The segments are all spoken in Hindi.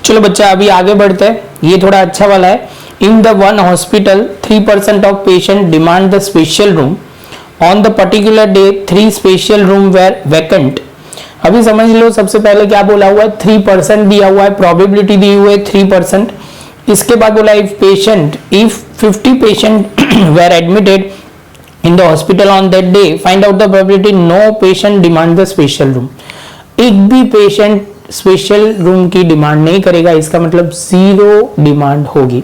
चलो बच्चा अभी आगे बढ़ते हैं, ये थोड़ा अच्छा वाला है। In the one hospital 3% of patient demand the special room, on the particular day 3 special room were vacant. अभी समझ लो, सबसे पहले क्या बोला हुआ है, 3% दिया हुआ है, प्रोबेबिलिटी दी हुई है 3%। इसके बाद बोला if 50 patient were admitted in the hospital on that day, find out the probability no patient demand the special room. एक भी पेशेंट स्पेशल रूम की डिमांड नहीं करेगा, इसका मतलब 0 डिमांड होगी।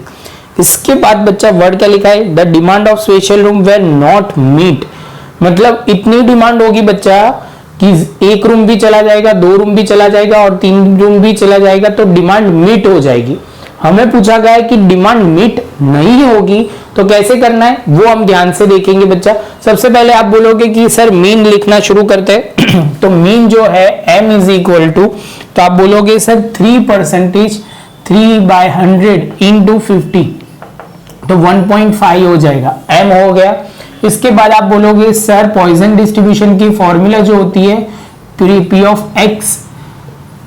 इसके बाद बच्चा वर्ड क्या लिखा है, the demand of special room were not meet, मतलब इतनी डिमांड होगी बच्चा कि 1 रूम भी चला जाएगा, 2 रूम भी चला जाएगा और 3 रूम भी चला जाएगा, तो डिमांड मीट हो जाएगी। हमें पूछा गया है कि डिमांड मीट नहीं होगी तो कैसे करना है, वो हम ध्यान से देखेंगे बच्चा। सबसे पहले आप बोलोगे कि सर मीन लिखना शुरू करते हैं तो मीन जो है m इज इक्वल टू, तो आप बोलोगे सर 3%, 3/100 इंटू 50, तो 1.5 हो जाएगा, m हो गया। इसके बाद आप बोलोगे सर पॉइजन डिस्ट्रीब्यूशन की फॉर्मूला जो होती है p ऑफ x,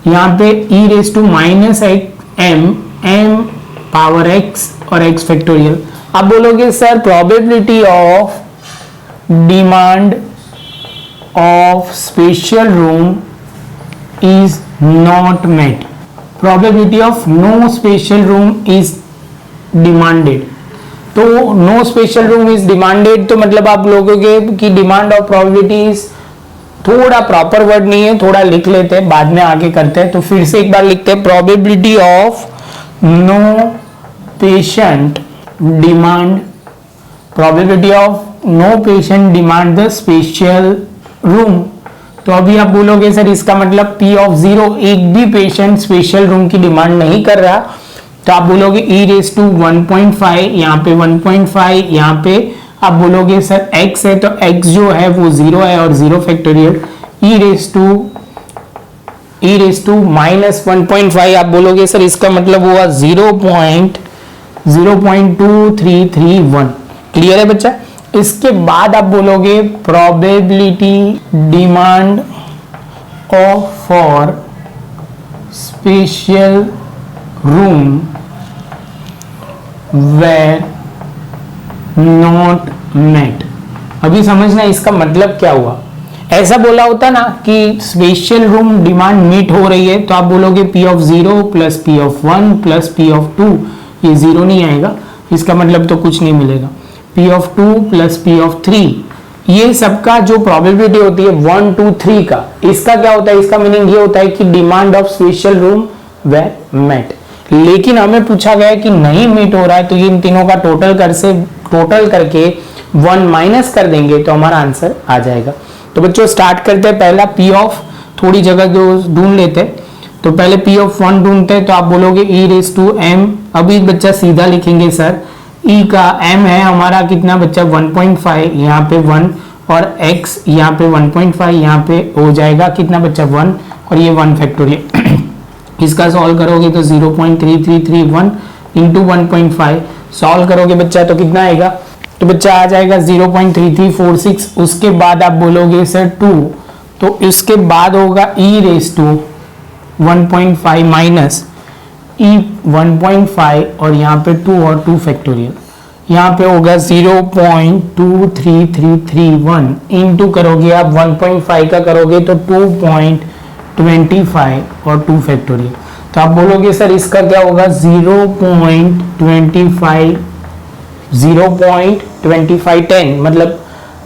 यहाँ पे e raise to minus m power x और x फैक्टोरियल। आप बोलोगे sir probability of demand of special room is not met, probability of no special room is demanded. तो no special room is demanded, तो मतलब आप लोगोगे कि डिमांड ऑफ प्रोबेबिलिटी, थोड़ा प्रॉपर वर्ड नहीं है, थोड़ा लिख लेते हैं, बाद में आगे करते हैं। तो फिर से एक बार लिखते हैं, probability of no patient demand, probability of no patient demand the special room. तो अभी आप बोलोगे सर इसका मतलब P ऑफ 0, एक भी पेशेंट स्पेशल रूम की डिमांड नहीं कर रहा, तो आप बोलोगे e रेज टू 1.5, यहाँ पे 1.5, यहाँ पे आप बोलोगे सर x है तो x जो है वो 0 है और 0 factorial, e raise to minus 1.5, आप बोलोगे सर इसका मतलब हुआ 0.2331। क्लियर है बच्चा। इसके बाद आप बोलोगे probability demand of for special room were not met. अभी समझना इसका मतलब क्या हुआ। ऐसा बोला होता ना कि स्पेशल रूम डिमांड मीट हो रही है, तो आप बोलोगे P of 0 plus P of 1 plus P of 2, ये 0 नहीं आएगा, इसका मतलब तो कुछ नहीं मिलेगा। P of 2 plus P of 3, ये सबका जो प्रोबेबिलिटी होती है 1 2 3 का, इसका क्या होता है, इसका मीनिंग ये होता है कि demand of special room were met. लेकिन हमें पूछा गया है कि नहीं मीट हो रहा है, तो ये इन तीनों का टोटल करके 1 माइनस कर देंगे तो हमारा आंसर आ जाएगा। तो बच्चों स्टार्ट करते हैं, पहला P ऑफ, थोड़ी जगह ढूंढ लेते हैं, तो पहले P ऑफ 1 ढूंढते हैं, तो आप बोलोगे e रेज टू m। अभी बच्चा सीधा लिखेंगे सर, e का m है हमारा कितना बच्चा 1.5, यहाँ पे 1 और x यहाँ पे 1.5, यहाँ पे हो जाएगा कितना बच्चा 1 और ये 1 फैक्टोरियल। इसका सॉल्व करोगे तो 0.3331 इंटू 1.5 सॉल्व करोगे बच्चा तो कितना आएगा, तो बच्चा आ जाएगा 0.3346। उसके बाद आप बोलोगे सर 2, तो इसके बाद होगा e रेज टू 1.5 माइनस e 1.5 और यहाँ पे 2 और 2 फैक्टोरियल, यहाँ पे होगा 0.23331 इंटू करोगे आप 1.5 का करोगे तो 2.25 और 2 फैक्टोरियल। तो आप बोलोगे सर इसका क्या होगा 0.2510 मतलब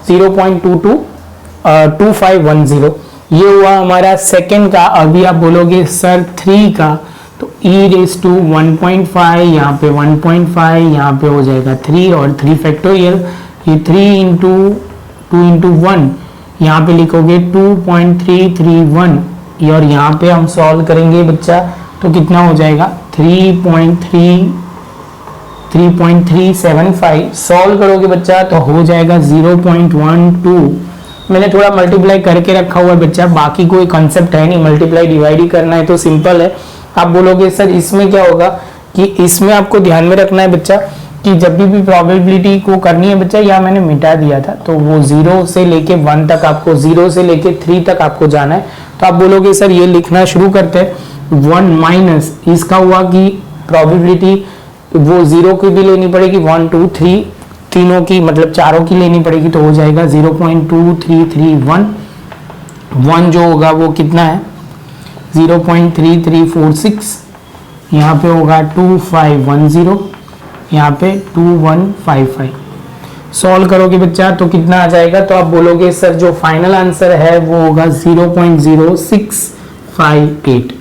0.2510, ये हुआ हमारा सेकेंड का। अभी आप बोलोगे सर 3 का, तो e रेज टू 1.5, यहाँ पे 1.5, यहाँ पे हो जाएगा 3 और 3 फैक्टोरियल, ये 3 इंटू 2 इंटू 1, यहाँ पे लिखोगे 2.331 और यहाँ पे हम सॉल्व करेंगे बच्चा तो कितना हो जाएगा 3.375। सॉल्व करोगे बच्चा तो हो जाएगा 0.12। मैंने थोड़ा मल्टीप्लाई करके रखा हुआ है बच्चा, बाकी कोई कंसेप्ट है नहीं, मल्टीप्लाई डिवाइड ही करना है तो सिंपल है। आप बोलोगे सर इसमें क्या होगा कि इसमें आपको ध्यान में रखना है बच्चा कि जब भी प्रोबेबिलिटी को करनी है बच्चा, यहाँ मैंने मिटा दिया था, तो वो 0 से लेके 1 तक आपको, 0 से लेके 3 तक आपको जाना है। तो आप बोलोगे सर ये लिखना शुरू करते हैं, 1 माइनस इसका हुआ कि प्रोबेबिलिटी वो 0 की भी लेनी पड़ेगी, 1 2 3 तीनों की मतलब चारों की लेनी पड़ेगी, तो हो जाएगा 0.2331। 1 जो होगा वो कितना है 0.3346, यहाँ पे होगा 2510, यहाँ पे 2155। सॉल्व करोगे बच्चा तो कितना आ जाएगा, तो आप बोलोगे सर जो फाइनल आंसर है वो होगा 0.0658।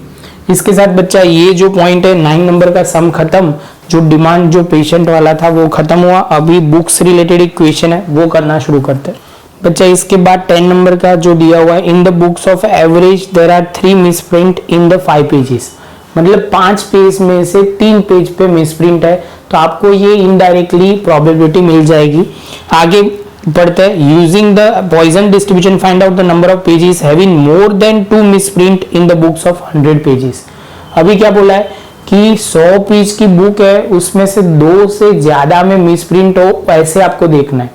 इसके साथ बच्चा ये जो पॉइंट है 9 नंबर का सम खत्म, जो डिमांड जो पेशेंट वाला था वो खत्म हुआ। अभी बुक्स रिलेटेड इक्वेशन है वो करना शुरू करते हैं बच्चा। इसके बाद 10 नंबर का जो दिया हुआ है, in the books of average there are 3 misprint in the 5 pages, मतलब 5 पेज में से 3 पेज पे मिसप्रिंट है, तो आपको ये इनडायरेक्टली प्रोबेबिलिटी मिल जाएगी। आगे बढ़ते हैं, using the Poisson distribution find out the number of pages having more than 2 misprint in the books of 100 pages. अभी क्या बोला है कि 100 पेज की बुक है उसमें से 2 से ज्यादा में मिसप्रिंट हो, ऐसे आपको देखना है।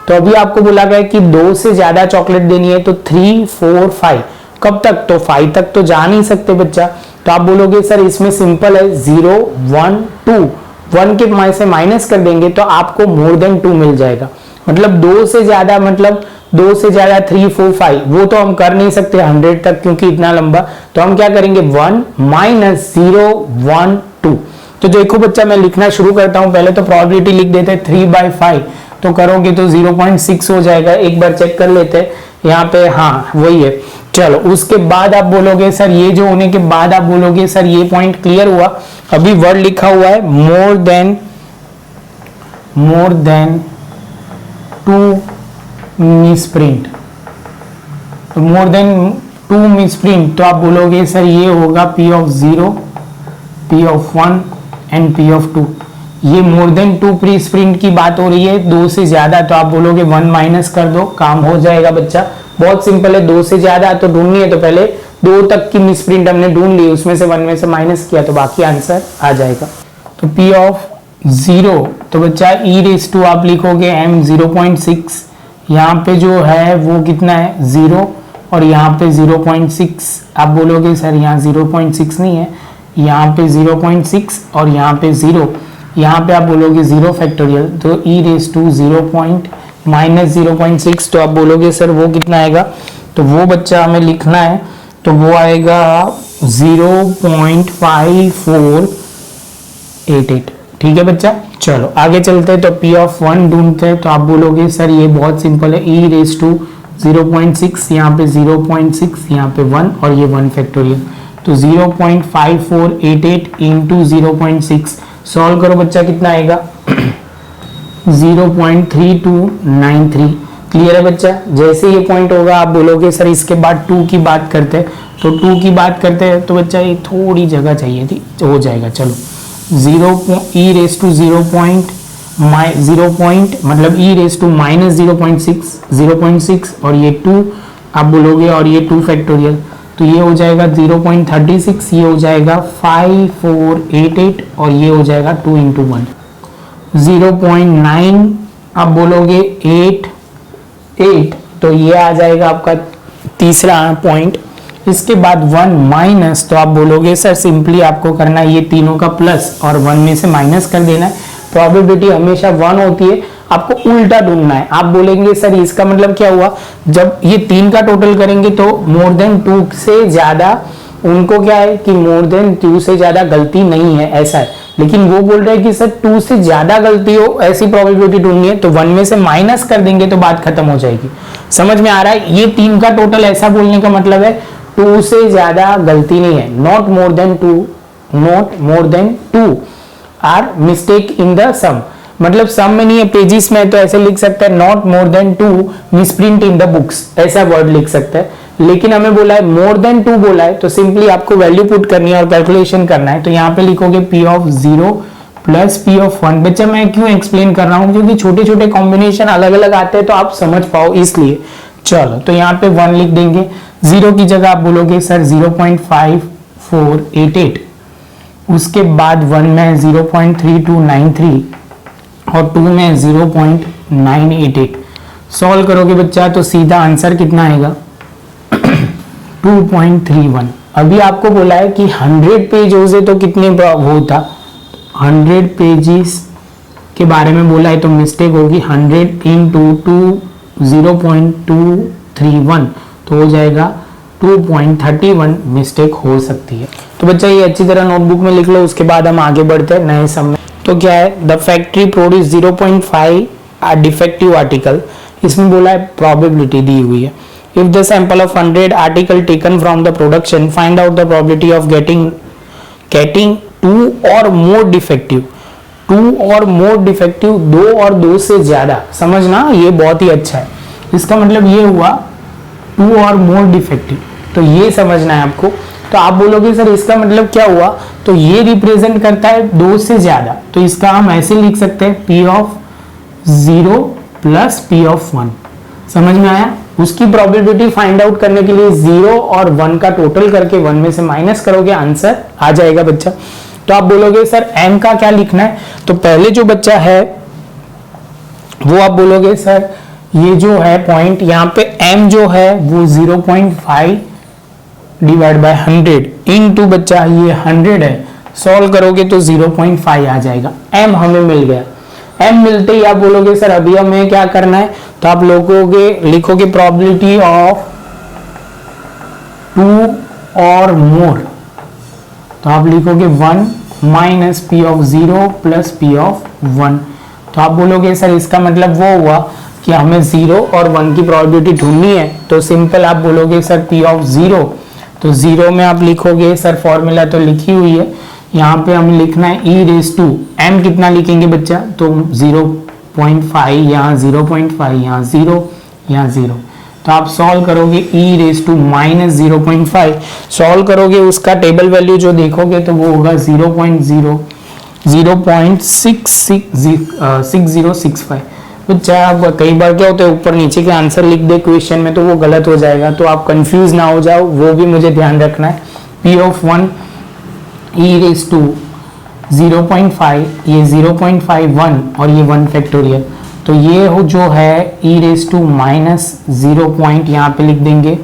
तो अभी आपको बोला गया कि 2 से ज्यादा चॉकलेट देनी है, तो 3 4 5, कब तक, तो 5 तक तो जा नहीं सकते बच्चा। तो आप बोलोगे सर इसमें सिंपल है 0 1 2, 1 के से माइनस कर देंगे तो आपको मोर देन 2 मिल जाएगा। मतलब 2 से ज्यादा, मतलब 2 से ज्यादा 3 4 5 वो तो हम कर नहीं सकते 100 तक, क्योंकि इतना लंबा। तो हम क्या करेंगे 1 माइनस 0 1 2। तो देखो बच्चा मैं लिखना शुरू करता हूं, पहले तो प्रोबेबिलिटी लिख देते हैं 3/5, तो करोगे तो 0.6 हो जाएगा। एक बार चेक कर लेते हैं यहाँ पे, हाँ वही है। चलो उसके बाद आप बोलोगे सर ये जो होने के बाद आप बोलोगे सर ये पॉइंट क्लियर हुआ। अभी वर्ड लिखा हुआ है मोर देन 2 मिसप्रिंट, तो मोर देन 2 मिसप्रिंट, तो आप बोलोगे सर ये होगा P of 0, P of 1 and P of 2। ये मोर देन 2 प्री स्प्रिंट की बात हो रही है, 2 से ज्यादा, तो आप बोलोगे 1 माइनस कर दो, काम हो जाएगा बच्चा। बहुत सिंपल है, 2 से ज्यादा तो ढूंढनी है, तो पहले 2 तक की मिसप्रिंट हमने ढूंढ ली, उसमें से 1 में से माइनस किया तो बाकी आंसर आ जाएगा। तो P of 0 तो बच्चा e रेस टू आप लिखोगे m 0.6, यहाँ पे जो है वो कितना है 0, और यहाँ पे 0.6। आप बोलोगे सर यहाँ 0.6 नहीं है, यहाँ पे 0.6 और यहाँ पे 0, यहाँ पे आप बोलोगे 0 फैक्टोरियल, तो e रेस टू 0.6, तो आप बोलोगे सर वो कितना आएगा, तो वो बच्चा हमें लिखना है, तो वो आएगा 0.5488। ठीक है बच्चा, चलो आगे चलते हैं। तो P of 1 ढूंढते हैं, तो आप बोलोगे सर ये बहुत सिंपल है, e रेस टू 0.6, यहाँ पे 0.6, यहाँ पे 1 और ये 1 फैक्टोरियल, तो 0.5488 इंटू 0.6। सॉल्व करो बच्चा कितना आएगा 0.3293। क्लियर है बच्चा। जैसे ये पॉइंट होगा आप बोलोगे सर इसके बाद 2 की बात करते हैं, तो 2 की बात करते हैं तो बच्चा ये थोड़ी जगह चाहिए थी, तो हो जाएगा। चलो 0 रेस टू 0 मतलब e रेस टू माइनस 0.6 और ये 2 आप बोलोगे और ये 2 फैक्टोरियल, तो ये हो जाएगा 0.36, ये हो जाएगा 5488 और ये हो जाएगा 2 इंटू 1 0.9 आप बोलोगे 88, तो ये आ जाएगा आपका तीसरा पॉइंट। इसके बाद 1 माइनस, तो आप बोलोगे सर सिंपली आपको करना है ये तीनों का प्लस और 1 में से माइनस कर देना है। प्रोबेबिलिटी हमेशा 1 होती है, आपको उल्टा ढूंढना है। आप बोलेंगे सर इसका मतलब क्या हुआ, जब ये 3 का टोटल करेंगे तो मोर देन 2 से ज्यादा, उनको क्या है कि मोर देन 2 से ज्यादा गलती नहीं है, ऐसा है। लेकिन वो बोल रहे हैं कि सर 2 से ज्यादा गलती हो, ऐसी प्रोबेबिलिटी ढूंढनी है, तो 1 में से माइनस कर देंगे तो बात खत्म हो जाएगी। समझ में आ रहा है। ये 3 का टोटल ऐसा बोलने का मतलब है 2 से ज्यादा गलती नहीं है, not more than 2 are mistake in the sum, मतलब सम में नहीं है, पेजेस में, तो ऐसे लिख सकते हैं not more than 2 misprint in the books, ऐसा वर्ड लिख सकते हैं। लेकिन हमें बोला है मोर देन 2 बोला है, तो सिंपली आपको वैल्यू पुट करनी है और कैलकुलेशन करना है। तो यहाँ पे लिखोगे P of 0 plus P of 1। बच्चा मैं क्यों एक्सप्लेन कर रहा हूँ, क्योंकि छोटे छोटे कॉम्बिनेशन अलग अलग आते हैं तो आप समझ पाओ इसलिए। चलो तो यहाँ पे 1 लिख देंगे, 0 की जगह आप बोलोगे सर 0.5488, उसके बाद 1 में 0.3293 और 2 में 0.988। सॉल्व करोगे बच्चा तो सीधा आंसर कितना आएगा 2.31। अभी आपको बोला है कि 100 पेजों से तो कितने वो था, 100 पेजेस के बारे में बोला है तो मिस्टेक होगी 100 इंटू 0.231 तो हो जाएगा 2.31 मिस्टेक हो सकती है। तो बच्चा ये अच्छी तरह नोटबुक में लिख लो, उसके बाद हम आगे बढ़ते हैं नए सम में। तो क्या है, the factory produce 0.5 defective article, इसमें बोला है प्रोबेबिलिटी दी हुई है। If the sample of 100 article taken from the production find out the probability of getting 2 और मोर डिफेक्टिव, 2 और मोर डिफेक्टिव, 2 और 2 से ज्यादा, समझना ये बहुत ही अच्छा है। इसका मतलब ये हुआ 2 और मोर डिफेक्टिव, तो ये समझना है आपको। तो आप बोलोगे सर इसका मतलब क्या हुआ, तो ये रिप्रेजेंट करता है 2 से ज्यादा, तो इसका हम ऐसे लिख सकते हैं P of 0 plus P of 1। समझ में आया? उसकी प्रोबेबिलिटी फाइंड आउट करने के लिए 0 और 1 का टोटल करके 1 में से माइनस करोगे, आंसर आ जाएगा बच्चा। तो आप बोलोगे सर m का क्या लिखना है, तो पहले जो बच्चा है वो आप बोलोगे सर ये जो है पॉइंट, यहाँ पे m जो है वो 0.5 डिवाइड बाय 100 इनटू बच्चा ये 100 है, सॉल्व करोगे तो 0.5 आ जाएगा। m हमें मिल गया। m मिलते ही आप बोलोगे सर अभी हमें क्या करना है, तो आप लिखोगे प्रोबेबिलिटी ऑफ 2 और मोर, तो आप लिखोगे 1 minus P of 0 plus P of 1। तो आप बोलोगे सर इसका मतलब वो हुआ कि हमें 0 और 1 की प्रोबेबिलिटी ढूंढनी है, तो सिंपल आप बोलोगे सर P ऑफ 0, तो 0 में आप लिखोगे सर फॉर्मूला तो लिखी हुई है, यहाँ पे हमें लिखना है e रेस टू m, कितना लिखेंगे बच्चा, तो 0.5, यहाँ 0.5, यहाँ 0, यहाँ 0, तो आप सॉल्व करोगे e raise to minus 0.5, solve करोगे उसका टेबल वैल्यू जो देखोगे तो वो होगा 0.6065। बच्चा कई बार क्या होता है ऊपर नीचे के आंसर लिख दे क्वेश्चन में तो वो गलत हो जाएगा, तो आप कंफ्यूज ना हो जाओ, वो भी मुझे ध्यान रखना है। P of 1 e raise to 0.5, ये 0.51 और ये 1 फैक्टोरियल, तो ये हो जो है e raise to minus 0 point, यहाँ पे लिख देंगे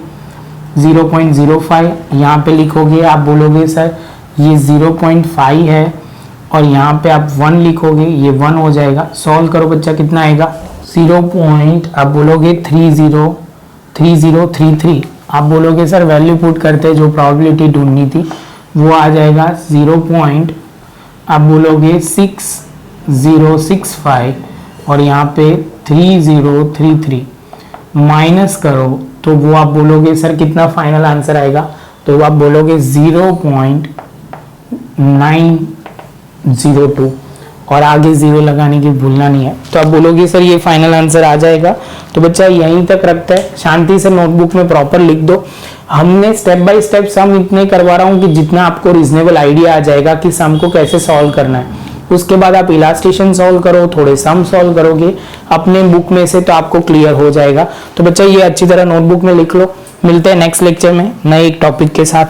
0.05, यहाँ पे लिखोगे आप बोलोगे सर ये 0.5 है और यहाँ पे आप 1 लिखोगे, ये 1 हो जाएगा। सॉल्व करो बच्चा कितना आएगा, 0. आप बोलोगे 3033, आप बोलोगे सर वैल्यू पुट करते जो प्रोबेबिलिटी ढूंढनी थी वो आ जाएगा 0. आप बोलोगे 6065 और यहाँ पे 3033 माइनस करो तो वो आप बोलोगे सर कितना फाइनल आंसर आएगा, तो आप बोलोगे 0.902 और आगे 0 लगाने की भूलना नहीं है। तो आप बोलोगे सर ये फाइनल आंसर आ जाएगा। तो बच्चा यहीं तक रखता है, शांति से नोटबुक में प्रॉपर लिख दो। हमने स्टेप बाय स्टेप सम इतने करवा रहा हूँ कि जितना आपको रीजनेबल आइडिया आ जाएगा कि सम को कैसे सॉल्व करना है। उसके बाद आप इलास्ट्रेशन सॉल्व करो, थोड़े सम सॉल्व करोगे अपने बुक में से तो आपको क्लियर हो जाएगा। तो बच्चा ये अच्छी तरह नोटबुक में लिख लो। मिलते हैं नेक्स्ट लेक्चर में नए एक टॉपिक के साथ।